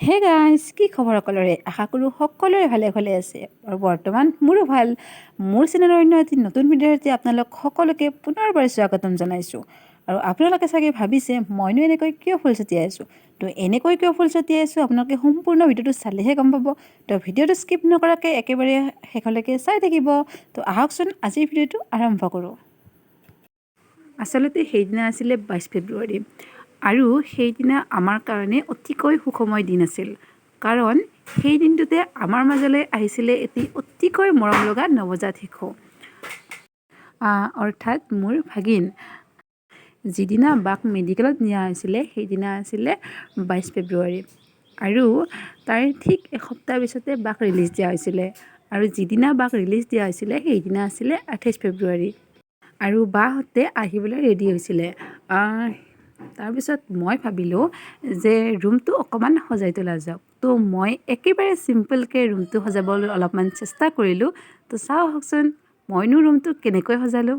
Hey guys, কি খবৰ সকলোৰে? আশা কৰোঁ সকলোৰে ভালে ভালে আছে আৰু বৰ্তমান মোৰো ভাল। মোৰ চেনেলৰ অন্য এটি নতুন ভিডিঅ'ৰ সৈতে আপোনালোক সকলোকে পুনৰবাৰ স্বাগতম জনাইছোঁ। আৰু আপোনালোকে চাগে ভাবিছে মইনো এনেকৈ কিয় ফুল ছটিয়াই আছোঁ। তো এনেকৈ কিয় ফুল ছটিয়াই আছোঁ আপোনালোকে সম্পূৰ্ণ ভিডিঅ'টো চালেহে গম পাব। তো ভিডিঅ'টো স্কিপ নকৰাকৈ একেবাৰে শেষলৈকে চাই থাকিব। তো আহকচোন আজিৰ ভিডিঅ'টো আৰম্ভ কৰোঁ। আচলতে সেইদিনা আছিলে 22 ফেব্ৰুৱাৰী আৰু সেইদিনা আমাৰ কাৰণে অতিকৈ সুখময় দিন আছিল। কাৰণ সেই দিনটোতে আমাৰ মাজলৈ আহিছিলে এটি অতিকৈ মৰম লগা নৱজাত শিশু, অৰ্থাৎ মোৰ ভাগিন। যিদিনা বাক মেডিকেলত নিয়া হৈছিলে সেইদিনা আছিলে 22 ফেব্ৰুৱাৰী আৰু তাৰ ঠিক এসপ্তাহ পিছতে বাক ৰিলিজ দিয়া হৈছিলে। আৰু যিদিনা বাক ৰিলিজ দিয়া হৈছিলে সেইদিনা আছিলে 28 ফেব্ৰুৱাৰী আৰু বাহঁতে আহিবলৈ ৰেডি হৈছিলে। তাৰপিছত মই ভাবিলোঁ যে ৰুমটো অকণমান সজাই তোলা যাওক। তো মই একেবাৰে চিম্পলকৈ ৰুমটো সজাবলৈ অলপমান চেষ্টা কৰিলোঁ। তো চাওঁ আহকচোন মইনো ৰুমটো কেনেকৈ সজালোঁ।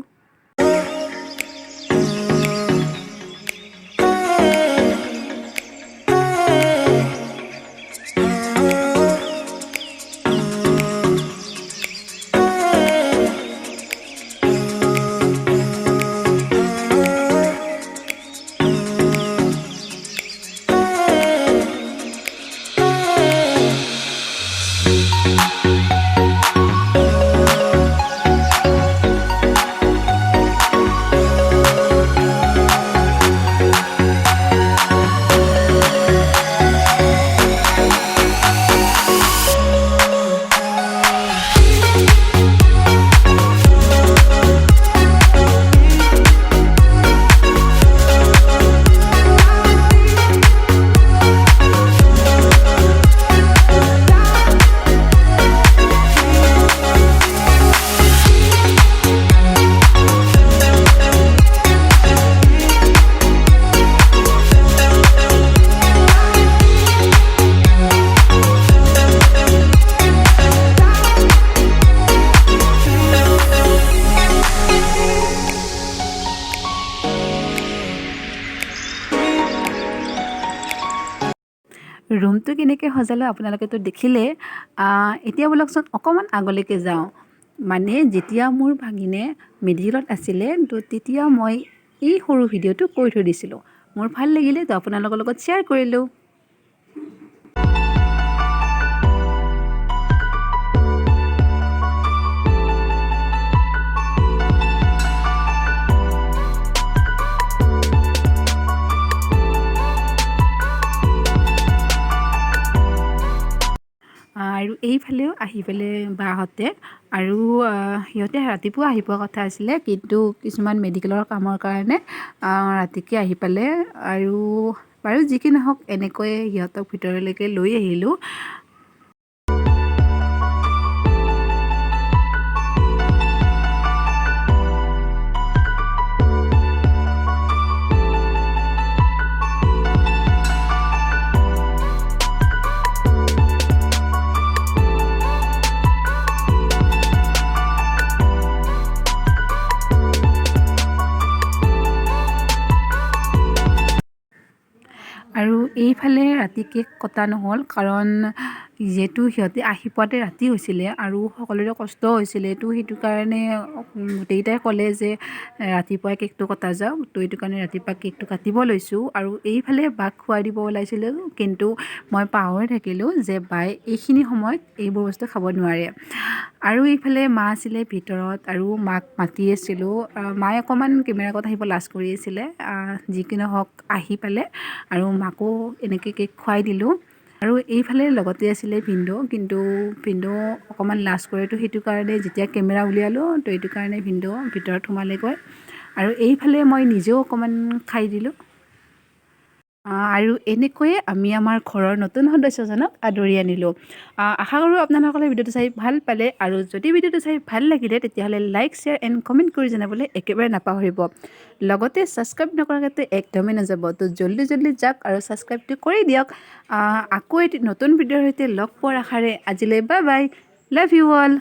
ৰুমটো কেনেকৈ সজালোঁ আপোনালোকেতো দেখিলে। এতিয়া বোলকচোন অকণমান আগলৈকে যাওঁ। মানে যেতিয়া মোৰ ভাগিনে মেডিকেলত আছিলে তো তেতিয়া মই এই সৰু ভিডিঅ'টো কৰি থৈ দিছিলোঁ। মোৰ ভাল লাগিলে তো আপোনালোকৰ লগত শ্বেয়াৰ কৰিলোঁ। আৰু এইফালেও আহি পেলাই বাহঁতে আৰু সিহঁতে ৰাতিপুৱা আহি পোৱা কথা আছিলে, কিন্তু কিছুমান মেডিকেলৰ কামৰ কাৰণে ৰাতিকৈ আহি পালে। আৰু বাৰু যি কি নহওক এনেকৈ সিহঁতক ভিতৰলৈকে লৈ আহিলোঁ। আৰু এইফালে ৰাতি কেক কটা নহ'ল, কাৰণ যিহেতু সিহঁতে আহি পোৱাতে ৰাতি হৈছিলে আৰু সকলোৰে কষ্ট হৈছিলে। তো সেইটো কাৰণে গোটেইকেইটাই ক'লে যে ৰাতিপুৱাই কেকটো কটা যাওক। তো সেইটো কাৰণে ৰাতিপুৱা কেকটো কাটিব লৈছোঁ। আৰু এইফালে বাক খুৱাই দিব ওলাইছিলোঁ, কিন্তু মই পাহৰি থাকিলোঁ যে বাই এইখিনি সময়ত এইবোৰ বস্তু খাব নোৱাৰে। আৰু এইফালে মা আছিলে ভিতৰত আৰু মাক মাতি আছিলোঁ। মায়ে অকণমান কেমেৰা আগত আহিব লাজ কৰি আছিলে। যি কি নহওক আহি পালে আৰু মাকো এনেকৈ কেক খুৱাই দিলোঁ। আৰু এইফালে লগতে আছিলে ভিনদেউ, কিন্তু ভিনদেউ অকণমান লাজ কৰেতো, সেইটো কাৰণে যেতিয়া কেমেৰা উলিয়ালোঁ তো এইটো কাৰণে ভিনদেউ ভিতৰত সোমালেগৈ। আৰু এইফালে মই নিজেও অকণমান খাই দিলোঁ। আৰু এনেকৈয়ে আমি আমাৰ ঘৰৰ নতুন সদস্যজনক আদৰি আনিলোঁ। আশা কৰোঁ আপোনালোকে ভিডিঅ'টো চাই ভাল পালে। আৰু যদি ভিডিঅ'টো চাই ভাল লাগিলে তেতিয়াহ'লে লাইক, শ্বেয়াৰ এণ্ড কমেণ্ট কৰি জনাবলৈ একেবাৰে নাপাহৰিব। লগতে ছাবস্ক্ৰাইব নকৰাকৈ একদমেই নাযাব। তো জল্দি যাওক আৰু ছাবস্ক্ৰাইবটো কৰি দিয়ক। আকৌ এটি নতুন ভিডিঅ'ৰ সৈতে লগ পোৱাৰ আশাৰে আজিলৈ bye bye, love you all.